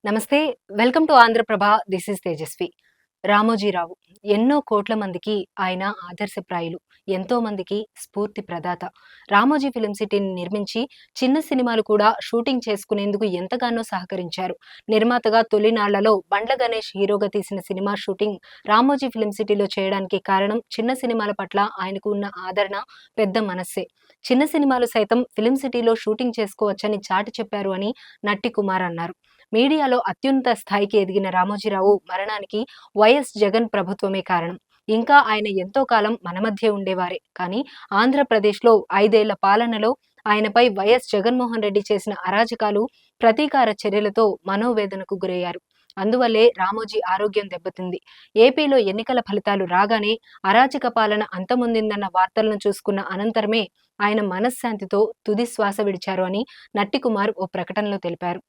నమస్తే. Welcome to Andhra Prabha. This is Tejaswi. Ramoji Rao ఎన్నో కోట్ల మందికి ఆయన ఆదర్శప్రాయులు. ఎంతో మందికి స్ఫూర్తి ప్రదాత. రామోజీ ఫిల్మ్ సిటీని నిర్మించి చిన్న సినిమాలు కూడా షూటింగ్ చేసుకునేందుకు ఎంతగానో సహకరించారు. నిర్మాతగా తొలినాళ్లలో బండ్ల గణేష్ హీరోగా తీసిన సినిమా షూటింగ్ రామోజీ ఫిల్మ్ సిటీలో చేయడానికి కారణం చిన్న సినిమాల పట్ల ఆయనకు ఉన్న ఆదరణ, పెద్ద మనస్సే. చిన్న సినిమాలు సైతం ఫిల్మ్ సిటీలో షూటింగ్ చేసుకోవచ్చని చాటి చెప్పారు అని నట్టి కుమార్ అన్నారు. మీడియాలో అత్యున్నత స్థాయికి ఎదిగిన రామోజీరావు మరణానికి వైఎస్ జగన్ ప్రభుత్వమే కారణం. ఇంకా ఆయన ఎంతో కాలం మన మధ్యే ఉండేవారే. కానీ ఆంధ్రప్రదేశ్‌లో 5 ఏళ్ల పాలనలో ఆయనపై వైఎస్ జగన్మోహన్ రెడ్డి చేసిన అరాచకాలు, ప్రతీకార చర్యలతో మనోవేదనకు గురయ్యారు. అందువల్లే రామోజీ ఆరోగ్యం దెబ్బతింది. ఏపీలో ఎన్నికల ఫలితాలు రాగానే అరాచక పాలన అంతమొందిందన్న వార్తలను చూసుకున్న అనంతరమే ఆయన మనశ్శాంతితో తుది శ్వాస విడిచారు అని నట్టికుమార్ ఓ ప్రకటనలో తెలిపారు.